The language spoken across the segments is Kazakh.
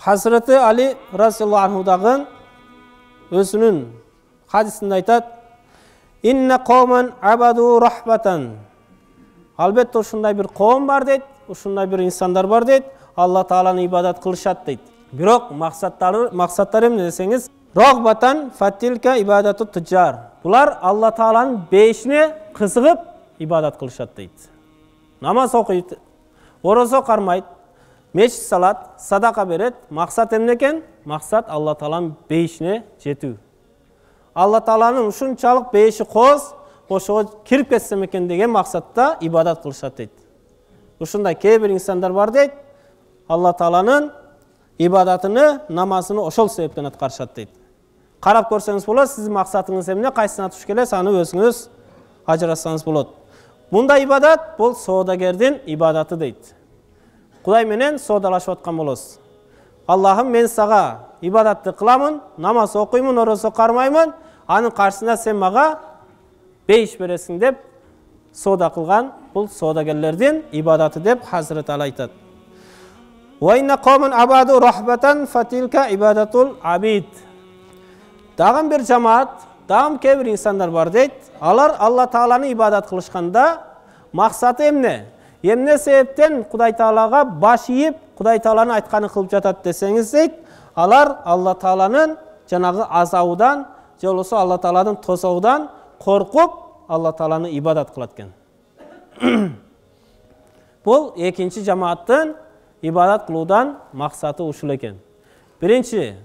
Hazreti Ali radhiyallahu anhu'dagın özünün hadisinde aytat: "İnne kavmen abadu rahbatan." Albatta uşunday bir kavim var deyt, uşunday bir insanlar var deyt, Allah Taala'nı ibadat kılışat deyt. Birok maksatları emne deseniz, rahbatan fatilka ibadatu tujjar. Bular Allah Taala'nın beşine kızıgıp ibadat kılışat deyt. Namaz okuyt, oroza karmayt, meçhit salat, sadaka beret. Maksat emneken? Maksat Allah Taala'nın beşine jetүү. Allah Taala'nın uşunчалык beşi koz, oşoga kirip ketsem eken деген maksatта ibadat kılışat deyt. Ушундай кейбир insanlar var deyt, Allah Taala'nın ibadatını, namazını oşol себептен аткарышат deyt. Карап көрсөңүз болот, сиздин максатыңыз эмне, кайсына туш келе, аны өзүңүз ажыратсаңыз болот. Мундай ибадат бул соодагердин ибадаты дейт. Кудай менен соодалашып аткан болосуз. Аллахым, мен сага ибадатты кыламын, намаз окуймун, орозо кармаймын, анын каршысында сен мага бейиш бересиң деп соода кылган, бул соодагерлердин ибадаты деп Hazreti Ali айтат. Wa inna qawman abadu rahbatan fatilka ibadatul abid. Dağın bir cemaat, dağın кейбір insanlar var deyt. Алар Allah Taala'ны ибадат кылышканда максаты эмне? Эмне себептен Кудай Таалага баш ийип, Кудай Тааланын айтканын кылып жатат десеңиз дейт, алар Allah Taala'нын жанагы азабынан, же болбосо Allah Taala'нын тозогунан коркуп, Allah Taala'ны ибадат кылат экен. Бул экинчи жамааттын ибадат кылуудан максаты ушул экен. Биринчи,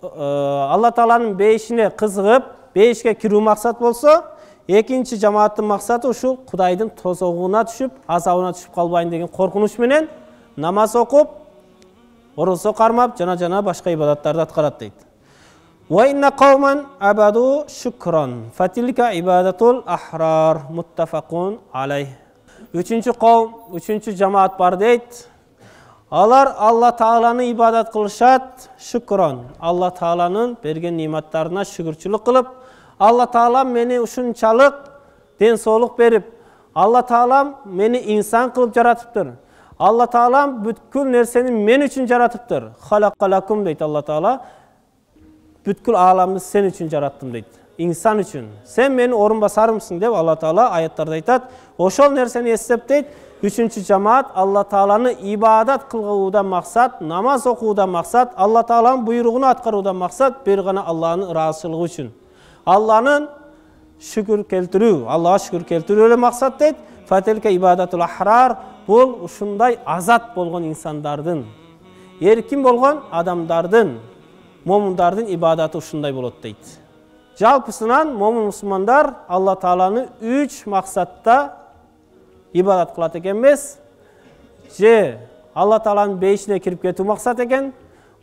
Allah Taala'nын бейишине кызыгып, бейишке кирүү максат болсо, экинчи жамааттын максаты ушул Кудайдын тозогуна түшүп, азабына түшүп калбайын деген коркунуч менен намаз окуп, орозо кармап, жана башка ибадаттарды аткарат дейт. Wa inna qawman abadu shukran fatilka ibadatul ahrar muttafaqun alayh. Üçüncü kavm, üçüncü cemaat var deyt. Алар Allah Taala'nı ibadat kılışat, şükran. Allah Taala'nın bergen nimetlerine şükürçülük kılıp, Allah Taala meni uşunçalık den soğuluk berip, Allah Taala meni insan kılıp jaratıptır. Allah Taala bütkül nerseni men üçün jaratıptır. Halakalakum deyt Allah Taala. Bütkül alamını sen üçün jarattım deyt. İnsan üçün. Sen meni orunbasarımsın dep Allah Taala ayetlarda aytat. Oşol nerseni esep deyt. Üçüncü cemaat Allah Taala'nı ibadat kılgıudan maksat, namaz okuudan maksat, Allah Taala'nın buyruğunu atkaruudan maksat, bir gana Allah'ın razılığı üçün. Allah'ın şükür keltiriu, Allah'a şükür keltiriu öyle maksat deyt. Fatilke ibadatul ahrar, bul uşunday azat bolgon insandardın, erkin bolgon adamdardın, momundardın ibadatı uşunday bolot deyt. Жалпысынан момун мусулмандар Allah Taala'nı 3 maksatta ibadat kılat eken emес. Je Allah Taala'nın beyişine kirip ketүү maksat eken.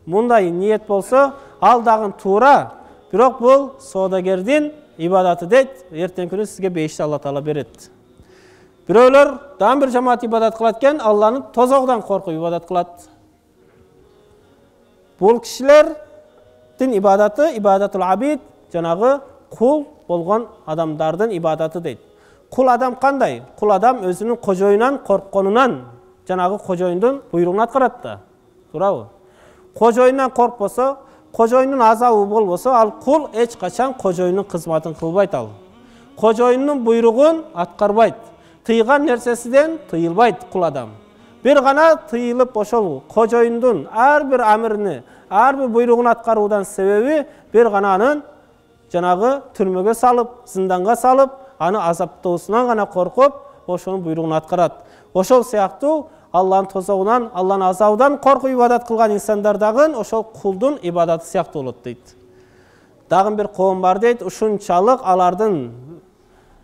Мундай ниет болсо, ал дагы туура. Бирок бул соодагердин ибадаты дейт. Эртең күнү сизге бейишти Allah Taala берет. Бирөөлөр дагы бир жамаат ибадат кылат экен, Алланын тозогунан коркуп ибадат кылат. Бул кишилердин ибадаты ибадатул абид, жанагы кул болгон адамдардын ибадаты дейт. Кул адам кандай? Кул адам өзүнүн кожоюнан коркконунан, жанагы кожоюндун буйругун аткарат да. Туурабы? Кожоюнан коркпосо, кожоюнун азабы болбосо, ал кул эч качан кожоюнун кызматын кылбайт ал. Кожоюнун буйругун аткарбайт. Тыйган нерсесиден тыйылбайт кул адам. Бир гана тыйылып ошол кожоюндун ар бир амирини, ар бир буйругун аткаруудан себеби бир гана анын жанагы түрмөгө салып, зынданга салып, аны азаптоосунан гана коркуп, ошонун буйругун аткарат. Ошол сыяктуу Алланын тозогунан, Алланын азабынан коркуп ибадат кылган инсандар дагы ошол кулдун ибадаты сыяктуу болот дейт. Дагы бир коом бар дейт, ушунчалык алардын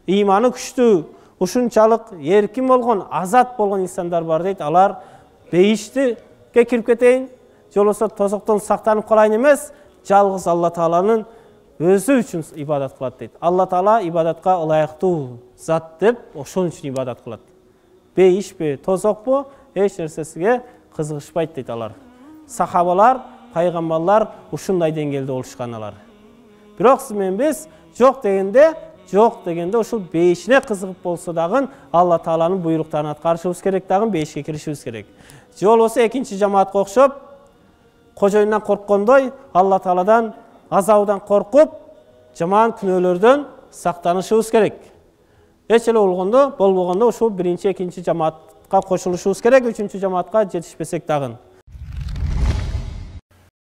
ыйманы күчтүү, ушунчалык эркин болгон, азат болгон инсандар бар дейт. Алар бейиштиге кирип кетейин, же болбосо тозоктон сактанып калайын эмес, жалгыз Allah Taala'nын өзү үчүн ибадат кылат дейт. Allah Taala ибадатка ылайыктуу зат деп, ошон үчүн ибадат кылат. Бейишпи, тозокпу, эч нерсесиге кызыгышпайт дейт алар. Сахабалар, пайгамбарлар ушундай деңгээлде болушкан алар. Бирок сиз менен биз жок дегенде ушул бейишине кызыгып болсо дагы Allah Taala'нын буйруктарын аткарышыбыз керек, дагы бейишке киришибиз керек. Же болбосо экинчи жамаатка окшоп кожоюндан корккондой Алла Тааладан азабынан коркуп, жаман күнөөлөрдөн сактанышыбыз керек. Эч эле болгондо, болбогондо ушул биринчи, экинчи жамаатка кошулушубуз керек, үчүнчү жамаатка жетишпесек дагы.